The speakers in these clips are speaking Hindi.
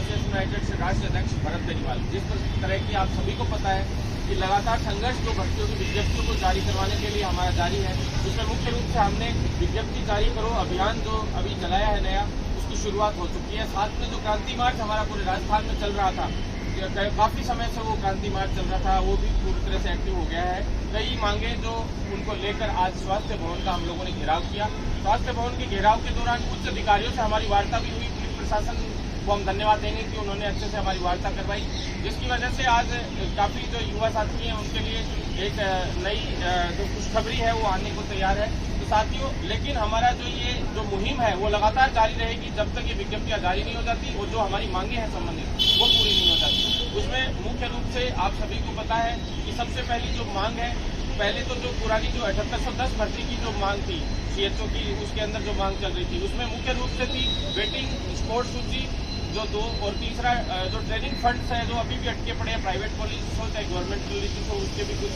एसोसिएशन यूनाइटेड से राष्ट्रीय अध्यक्ष भरत बेनीवाल। जिस तरह की आप सभी को पता है कि लगातार संघर्ष जो भर्तियों की विज्ञप्तियों को जारी करवाने के लिए हमारा जारी है, उसमें मुख्य रूप से हमने विज्ञप्ति जारी करो अभियान जो अभी चलाया है नया, उसकी शुरुआत हो चुकी है। साथ में जो क्रांति मार्च हमारा पूरे राजस्थान में चल रहा था, काफी समय से वो क्रांति मार्च चल रहा था, वो भी पूरी तरह से एक्टिव हो गया है। कई मांगे जो उनको लेकर आज स्वास्थ्य भवन का हम लोगों ने घेराव किया। स्वास्थ्य भवन के घेराव के दौरान उच्च अधिकारियों से हमारी वार्ता भी हुई। पुलिस प्रशासन को हम धन्यवाद देंगे कि उन्होंने अच्छे से हमारी वार्ता करवाई, जिसकी वजह से आज काफी जो युवा साथी हैं उनके लिए एक नई जो खुशखबरी है वो आने को तैयार है। तो साथियों, लेकिन हमारा जो मुहिम है वो लगातार जारी रहेगी जब तक ये विज्ञप्तियां जारी नहीं हो जाती और जो हमारी मांगे हैं संबंधित वो पूरी नहीं हो जाती। उसमें मुख्य रूप से आप सभी को पता है कि सबसे पहली जो मांग है, पहले तो जो पुरानी जो 7810 भर्ती की जो मांग थी सीएचओ की, उसके अंदर जो मांग चल रही थी उसमें मुख्य रूप से थी वेटिंग स्पोर्ट्स सूची जो 2, और तीसरा जो ट्रेनिंग फंड्स हैं जो अभी भी अटके पड़े हैं, प्राइवेट कॉलेज हो चाहे गवर्नमेंट कॉलेज हो, उसके भी कुछ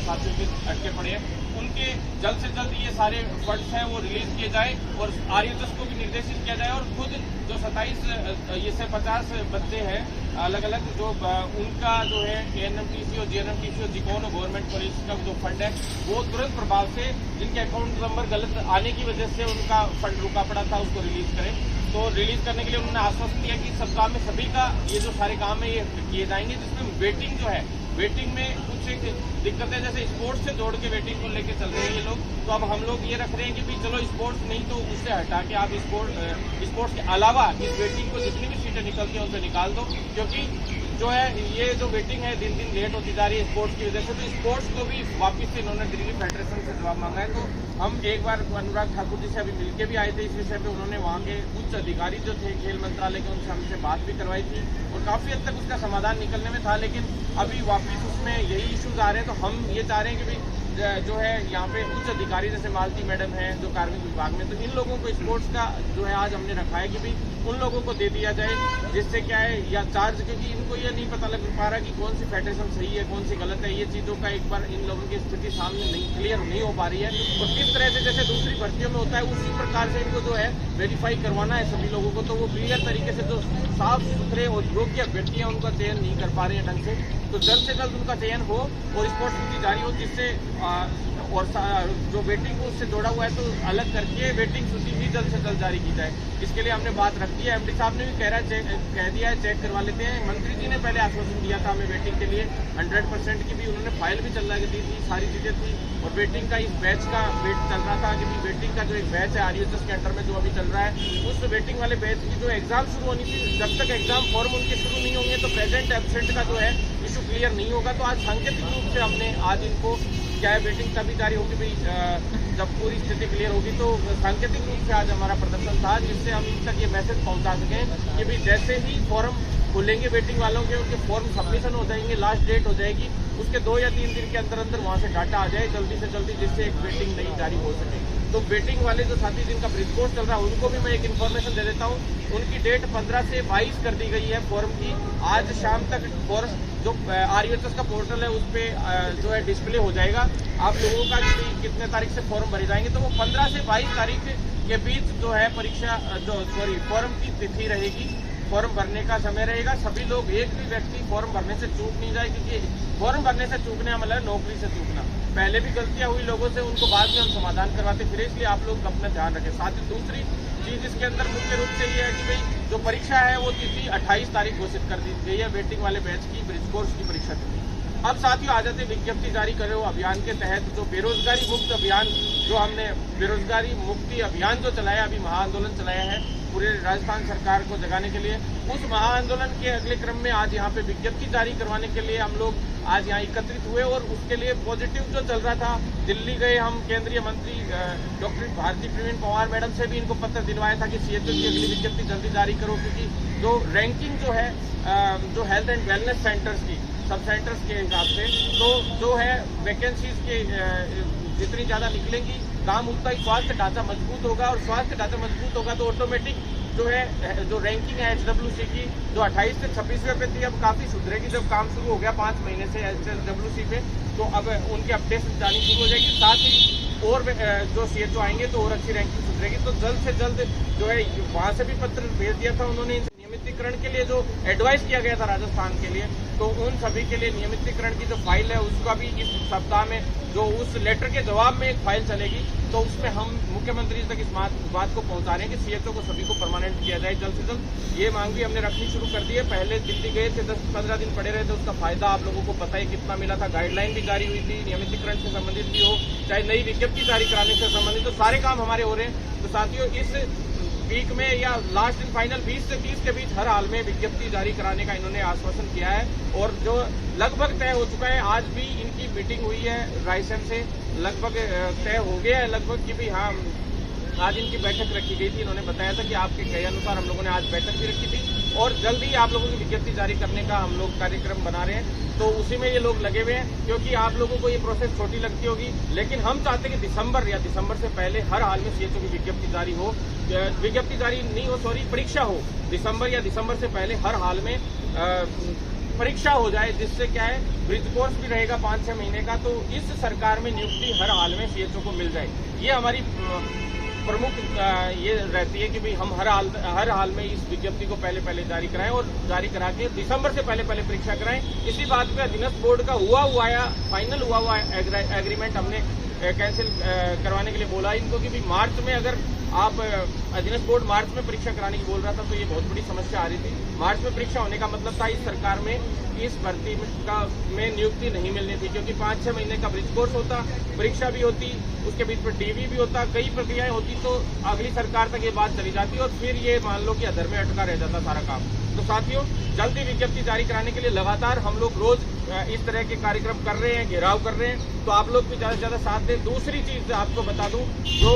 साथियों के अटके पड़े हैं, उनके जल्द से जल्द ये सारे फंड्स हैं वो रिलीज किए जाए और आरएचएस को भी निर्देशित किया जाए। और खुद जो 27 ये से 50 बच्चे हैं अलग अलग जो उनका जो है एएनएमटीसी और जीएनएमटीसी और जिकोन गवर्नमेंट कॉलेज का जो फंड है वो तुरंत प्रभाव से जिनके अकाउंट नंबर गलत आने की वजह से उनका फंड रुका पड़ा था उसको रिलीज करें। तो रिलीज करने के लिए उन्होंने आश्वासन दिया कि सब काम में सभी का ये जो सारे काम है ये किए जाएंगे। जिसमें वेटिंग जो है, वेटिंग में कुछ दिक्कतें जैसे स्पोर्ट्स से जोड़ के वेटिंग को लेके चल रहे हैं ये लोग, तो अब हम लोग ये रख रहे हैं कि भाई चलो स्पोर्ट्स नहीं तो उससे हटा के आप स्पोर्ट्स के अलावा इस वेटिंग को जितनी भी सीटें निकलती हैं उनसे निकाल दो, क्योंकि जो है ये जो वेटिंग है दिन दिन लेट होती जा रही है स्पोर्ट्स की वजह से। तो स्पोर्ट्स को भी वापस से इन्होंने दिल्ली फेडरेशन से जवाब मांगा है। तो हम एक बार अनुराग ठाकुर जी से अभी मिलके भी आए थे इस विषय पे, उन्होंने वहाँ के उच्च अधिकारी जो थे खेल मंत्रालय के उनसे हमसे बात भी करवाई थी और काफ़ी हद तक उसका समाधान निकलने में था। लेकिन अभी वापस उसमें यही इश्यूज आ रहे हैं। तो हम ये चाह रहे हैं कि भाई जो है यहाँ पे उच्च अधिकारी जैसे मालती मैडम हैं जो कार्मिक विभाग में, तो इन लोगों को स्पोर्ट्स का जो है आज हमने रखा है कि भाई उन लोगों को दे दिया जाए, जिससे क्या है या चार्ज, क्योंकि इनको ये नहीं पता लग पा रहा कि कौन सी फेडरेशन सही है कौन सी गलत है। ये चीज़ों का एक बार इन लोगों की स्थिति सामने नहीं क्लियर नहीं हो पा रही है। और किस तरह से जैसे दूसरी भर्तियों में होता है उसी प्रकार से इनको जो है वेरीफाई करवाना है सभी लोगों को, तो वो क्लियर तरीके से जो साफ सुथरे और योग्य अभ्यर्थी हैं उनका चयन नहीं कर पा रहे हैं ढंग से। तो जल्द से जल्द उनका चयन हो और स्पोर्ट्स सूची जारी हो, जिससे और जो वेटिंग उससे जोड़ा हुआ है तो अलग करके वेटिंग सूची भी जल्द से जल्द जारी की जाए। इसके लिए हमने बात रख दी है। एमडी साहब ने भी कह दिया है चेक करवा लेते हैं। मंत्री जी ने पहले आश्वासन दिया था हमें वेटिंग के लिए 100% की भी उन्होंने फाइल भी चल रही थी, सारी चीज़ें थी। और वेटिंग का इस बैच का वेट चल रहा था कि वेटिंग का जो एक बैच है आरएचएस के अंडर में जो अभी चल रहा है, उस वेटिंग वाले बैच की जो एग्जाम शुरू होनी थी, जब तक एग्जाम फॉर्म उनके शुरू नहीं होंगे तो प्रेजेंट एब्सेंट का जो है इशू क्लियर नहीं होगा। तो आज सांकेतिक रूप से हमने आज इनको क्या है वेटिंग तभी जारी होगी भाई जब पूरी स्थिति क्लियर होगी। तो सांकेतिक रूप से आज हमारा प्रदर्शन था जिससे हम इन तक ये मैसेज पहुंचा सकें कि भाई जैसे ही फॉर्म खुलेंगे वेटिंग वालों के, उनके फॉर्म सबमिशन हो जाएंगे, लास्ट डेट हो जाएगी, उसके 2 या 3 दिन के अंदर अंदर वहाँ से डाटा आ जाए जल्दी से जल्दी, जिससे एक वेटिंग नई जारी हो सके। तो वेटिंग वाले जो साथी जिनका ब्रिज कोर्स चल रहा है उनको भी मैं एक इन्फॉर्मेशन दे देता हूँ। उनकी डेट 15 से 22 कर दी गई है फॉर्म की। आज शाम तक फॉर्म जो आरएचएस का पोर्टल है उस पर जो है डिस्प्ले हो जाएगा आप लोगों का कि कितने तारीख से फॉर्म भरे जाएंगे। तो वो 15 से 22 तारीख के बीच जो है परीक्षा फॉर्म की तिथि रहेगी, फॉर्म भरने का समय रहेगा। सभी लोग, एक भी व्यक्ति फॉर्म भरने से चूक नहीं जाए, क्योंकि फॉर्म भरने से चूकने मतलब नौकरी से चूकना। पहले भी गलतियां हुई लोगों से, उनको बाद में हम समाधान करवाते फिर, इसलिए आप लोग अपना ध्यान रखें। साथ ही दूसरी चीज इसके अंदर मुख्य रूप से ये है कि भाई जो परीक्षा है वो तिथि 28 तारीख घोषित कर दी गई है वेटिंग वाले बैच की ब्रिज कोर्स की परीक्षा तिथि। अब साथियों आ जाते विज्ञप्ति जारी करो अभियान के तहत जो बेरोजगारी मुक्त अभियान, जो हमने बेरोजगारी मुक्ति अभियान जो चलाया, अभी महाआंदोलन चलाया है पूरे राजस्थान सरकार को जगाने के लिए, उस महाआंदोलन के अगले क्रम में आज यहाँ पे विज्ञप्ति जारी करवाने के लिए हम लोग आज यहाँ एकत्रित हुए। और उसके लिए पॉजिटिव जो चल रहा था, दिल्ली गए हम, केंद्रीय मंत्री डॉक्टर भारती प्रवीण पवार मैडम से भी इनको पत्र दिलवाया था कि सीएचओ की अगली विज्ञप्ति जल्दी जारी करो, क्योंकि जो रैंकिंग जो है जो हेल्थ एंड वेलनेस सेंटर्स की, सब सेंटर्स के हिसाब से, तो जो है वैकेंसीज के जितनी ज़्यादा निकलेंगी काम उतना ही स्वास्थ्य ढांचा मजबूत होगा। और स्वास्थ्य ढांचा मजबूत होगा तो ऑटोमेटिक जो है जो रैंकिंग है एचडब्ल्यूसी की जो 28 से 26वें पे थी, अब काफ़ी सुधरेगी। जब काम शुरू हो गया 5 महीने से एचडब्ल्यूसी पे, तो अब उनकी अपडेशन जानी शुरू हो जाएगी। साथ ही और जो सीएचओ आएंगे तो और अच्छी रैंकिंग सुधरेगी। तो जल्द से जल्द जो है वहाँ से भी पत्र भेज दिया था उन्होंने। नियमितीकरण के लिए जो एडवाइस किया गया था राजस्थान के लिए, तो उन सभी के लिए नियमितीकरण की जो फाइल है उसका भी इस सप्ताह में जो उस लेटर के जवाब में एक फाइल चलेगी, तो उसमें हम मुख्यमंत्री तक इस बात को पहुंचा रहे हैं कि सीएचओ को सभी को परमानेंट किया जाए जल्द से जल्द। ये मांग भी हमने रखनी शुरू कर दी है। पहले दिल्ली गए थे, 10-15 दिन पड़े रहे थे, उसका फायदा आप लोगों को पता है कितना मिला था। गाइडलाइन भी जारी हुई थी, नियमितीकरण से संबंधित भी हो, चाहे नई विज्ञप्ति जारी कराने से संबंधित, तो सारे काम हमारे हो रहे हैं। तो साथियों, इस वीक में या लास्ट दिन फाइनल 20 से 30 के बीच हर हाल में विज्ञप्ति जारी कराने का इन्होंने आश्वासन किया है, और जो लगभग तय हो चुका है। आज भी इनकी मीटिंग हुई है रायसेन से, लगभग तय हो गया है लगभग कि भी हाँ, आज इनकी बैठक रखी गई थी। इन्होंने बताया था कि आपके कहे अनुसार हम लोगों ने आज बैठक भी रखी थी, और जल्द ही आप लोगों की विज्ञप्ति जारी करने का हम लोग कार्यक्रम बना रहे हैं। तो उसी में ये लोग लगे हुए हैं, क्योंकि आप लोगों को ये प्रोसेस छोटी लगती होगी, लेकिन हम चाहते हैं कि दिसंबर से पहले हर हाल में सीएचओ की विज्ञप्ति जारी हो, विज्ञप्ति जारी नहीं हो, सॉरी, परीक्षा हो दिसंबर से पहले हर हाल में परीक्षा हो जाए, जिससे क्या है ब्रिज कोर्स भी रहेगा 5-6 महीने का, तो इस सरकार में नियुक्ति हर हाल में सीएचओ को मिल जाए। ये हमारी प्रमुख ये रहती है कि भाई हम हर हाल में इस विज्ञप्ति को पहले जारी कराएं, और जारी करा के दिसंबर से पहले परीक्षा कराएं। इसी बात पे अधीनस्थ बोर्ड का फाइनल हुआ एग्रीमेंट हमने कैंसिल करवाने के लिए बोला इनको कि भाई मार्च में, अगर आप अधीनस्थ बोर्ड मार्च में परीक्षा कराने की बोल रहा था, तो ये बहुत बड़ी समस्या आ रही थी। मार्च में परीक्षा होने का मतलब था इस सरकार में इस भर्ती में नियुक्ति नहीं मिलनी थी, क्योंकि 5-6 महीने का ब्रिज कोर्स होता, परीक्षा भी होती, उसके बीच में टीवी भी होता, कई प्रक्रियाएं होती, तो अगली सरकार तक ये बात चली जाती, और फिर ये मान लो कि अधर में अटका रह जाता सारा काम। तो साथियों, जल्दी विज्ञप्ति जारी कराने के लिए लगातार हम लोग रोज इस तरह के कार्यक्रम कर रहे हैं, घेराव कर रहे हैं, तो आप लोग भी ज्यादा से ज्यादा साथ दें। दूसरी चीज आपको बता दूं, जो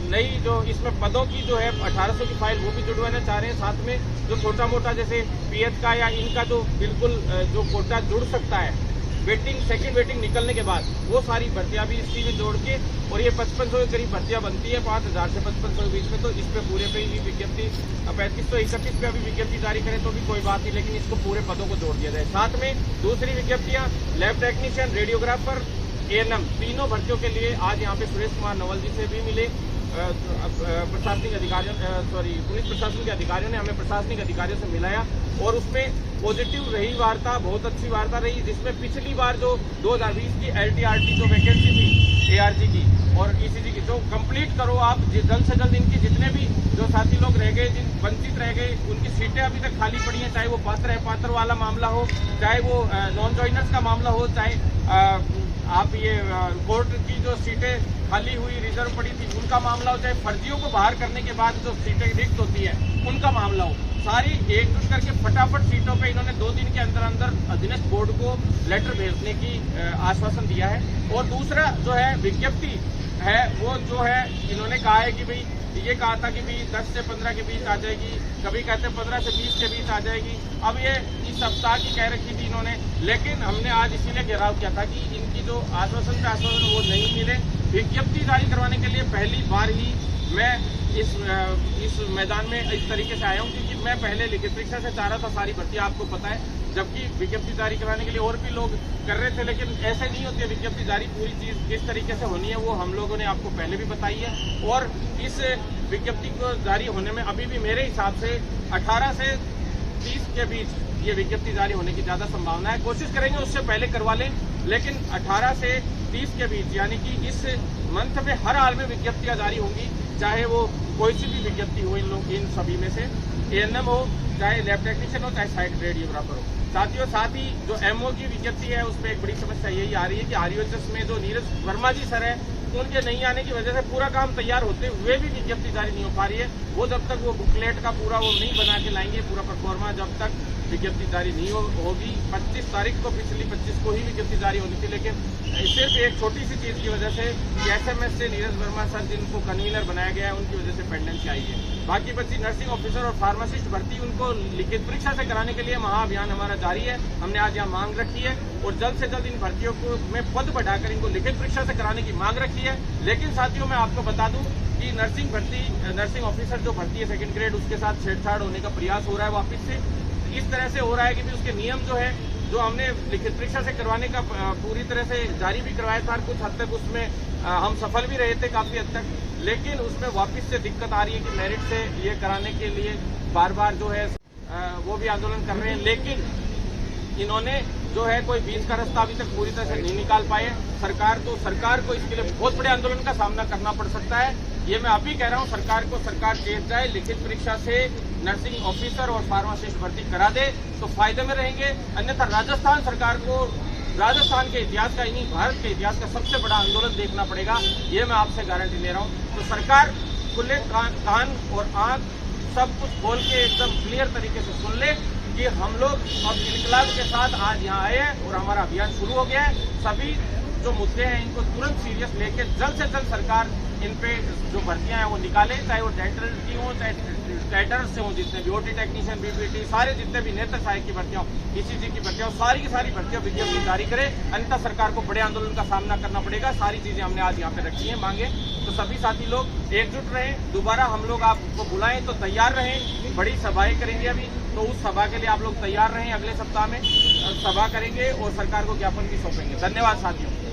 नई जो इसमें पदों की जो है 1800 की फाइल, वो भी जुड़वाना चाह रहे हैं। साथ में जो छोटा मोटा जैसे पीएच का या इनका जो बिल्कुल जो कोटा जुड़ सकता है सेकंड वेटिंग निकलने के बाद, वो सारी भर्तियां भी इसी में जोड़ के, और ये 5500 के करीब भर्तियां बनती है 5000 से 5500 के बीच में, तो इस पे पूरे पे ही विज्ञप्ति 3531 पे अभी विज्ञप्ति जारी करें तो भी कोई बात नहीं, लेकिन इसको पूरे पदों को जोड़ दिया जाए। साथ में दूसरी विज्ञप्तियां लैब टेक्नीशियन, रेडियोग्राफर, एएनएम, तीनों भर्तियों के लिए आज यहाँ पे सुरेश कुमार नवल जी से भी मिले। प्रशासनिक अधिकारियों पुलिस प्रशासन के अधिकारियों ने हमें प्रशासनिक अधिकारियों से मिलाया, और उसमें पॉजिटिव रही वार्ता, बहुत अच्छी वार्ता रही, जिसमें पिछली बार जो 2020 की एलटीआरटी जो वैकेंसी थी एआरजी की और ईसीजी की, जो कंप्लीट करो आप जल्द से जल्द। इनकी जितने भी जो साथी लोग रह गए, जिन वंचित रह गए, उनकी सीटें अभी तक खाली पड़ी हैं, चाहे वो पात्र वाला मामला हो, चाहे वो नॉन ज्वाइनर्स का मामला हो, चाहे आप ये कोर्ट की जो सीटें खाली हुई रिजर्व पड़ी थी उनका मामला हो, चाहे फर्जियों को बाहर करने के बाद जो सीटें रिक्त होती है उनका मामला हो, सारी एकजुट करके फटाफट सीटों पे इन्होंने 2 दिन के अंदर अधीनस्थ बोर्ड को लेटर भेजने की आश्वासन दिया है। और दूसरा जो है विज्ञप्ति है, वो जो है इन्होंने कहा है कि भाई, ये कहा था कि भाई 10 से 15 के बीच आ जाएगी, कभी कहते हैं 15 से 20 के बीच आ जाएगी। अब ये इस सप्ताह की कह रखी थी इन्होंने, लेकिन हमने आज इसीलिए घेराव किया था कि इनकी जो आश्वासन वो नहीं मिले। विज्ञप्ति जारी करवाने के लिए पहली बार ही मैं इस मैदान में इस तरीके से आया हूँ, क्योंकि मैं पहले लिखित परीक्षा से चाह रहा था सारी भर्ती, आपको पता है, जबकि विज्ञप्ति जारी कराने के लिए और भी लोग कर रहे थे, लेकिन ऐसे नहीं होती है विज्ञप्ति जारी। पूरी चीज किस तरीके से होनी है वो हम लोगों ने आपको पहले भी बताई है, और इस विज्ञप्ति को जारी होने में अभी भी मेरे हिसाब से 18 से 30 के बीच ये विज्ञप्ति जारी होने की ज्यादा संभावना है। कोशिश करेंगे उससे पहले करवा लें, लेकिन 18 से 30 के बीच, यानी कि इस मंथ में हर हाल में विज्ञप्तियां जारी होंगी, चाहे वो कोई सी भी विज्ञप्ति हो इन सभी में से, एएनएम हो, चाहे लैब टेक्नीशियन हो, चाहे साइट रेडियोग्राफर हो। साथियों, साथ ही जो एमओ की विज्ञप्ति है उसमें एक बड़ी समस्या यही आ रही है कि आरयूएचएस में जो नीरज वर्मा जी सर है, उनके नहीं आने की वजह से पूरा काम तैयार होते हुए भी विज्ञप्ति जारी नहीं हो पा रही है। वो जब तक वो बुकलेट का पूरा वो नहीं बना के लाएंगे, पूरा परफॉर्मा, जब तक विज्ञप्ति जारी नहीं होगी। 25 तारीख को, पिछली 25 को ही विज्ञप्ति जारी होनी थी, लेकिन सिर्फ एक छोटी सी चीज की वजह से एसएमएस से नीरज वर्मा सर, जिनको कन्वीनर बनाया गया है, उनकी वजह से पेंडेंसी आई है। बाकी बच्ची नर्सिंग ऑफिसर और फार्मासिस्ट भर्ती, उनको लिखित परीक्षा से कराने के लिए महाअभियान हमारा जारी है। हमने आज यहाँ मांग रखी है, और जल्द से जल्द इन भर्तियों को में पद बढ़ाकर इनको लिखित परीक्षा से कराने की मांग रखी है। लेकिन साथियों, मैं आपको बता दूं कि नर्सिंग ऑफिसर जो भर्ती है 2nd ग्रेड, उसके साथ छेड़छाड़ होने का प्रयास हो रहा है वापिस से। इस तरह से हो रहा है कि भी उसके नियम जो है, जो हमने लिखित परीक्षा से करवाने का पूरी तरह से जारी भी करवाया था, कुछ हद तक उसमें हम सफल भी रहे थे काफी हद तक, लेकिन उसमें वापस से दिक्कत आ रही है कि मेरिट से ये कराने के लिए बार बार जो है वो भी आंदोलन कर रहे हैं, लेकिन इन्होंने जो है कोई बीच का रास्ता अभी तक पूरी तरह से नहीं निकाल पाए। सरकार को इसके लिए बहुत बड़े आंदोलन का सामना करना पड़ सकता है। ये मैं अभी कह रहा हूँ, सरकार चेत जाए, लिखित परीक्षा से नर्सिंग ऑफिसर और फार्मासिस्ट भर्ती करा दे तो फायदे में रहेंगे। अन्यथा राजस्थान सरकार को राजस्थान के इतिहास का, यानी भारत के इतिहास का सबसे बड़ा आंदोलन देखना पड़ेगा। ये मैं आपसे गारंटी ले रहा हूँ। तो सरकार खुले कान और आंख सब कुछ खोल के एकदम क्लियर तरीके से सुन ले कि हम लोग अब इनकलाब के साथ आज यहाँ आए हैं और हमारा अभियान शुरू हो गया है। सभी जो मुद्दे हैं इनको तुरंत सीरियस लेके जल्द से जल्द सरकार इन पे जो भर्तियां हैं वो निकाले, चाहे वो डेंटल की हो, चाहे कैटरर्स से हो, जितने भी ओटी टेक्नीशियन, बीपीटी, सारे जितने भी नेत्र सहायक की भर्तियां हो, ईसीजी की भर्तियां हो, सारी की सारी भर्तियां विज्ञप्ति जारी करे। अन्यथा सरकार को बड़े आंदोलन का सामना करना पड़ेगा। सारी चीजें हमने आज यहाँ पे रखी है मांगे। तो सभी साथी लोग एकजुट रहें। दोबारा हम लोग आपको बुलाएं तो तैयार रहें। बड़ी सभाएं करेंगे अभी, तो उस सभा के लिए आप लोग तैयार रहें। अगले सप्ताह में सभा करेंगे और सरकार को ज्ञापन भी सौंपेंगे। धन्यवाद साथियों।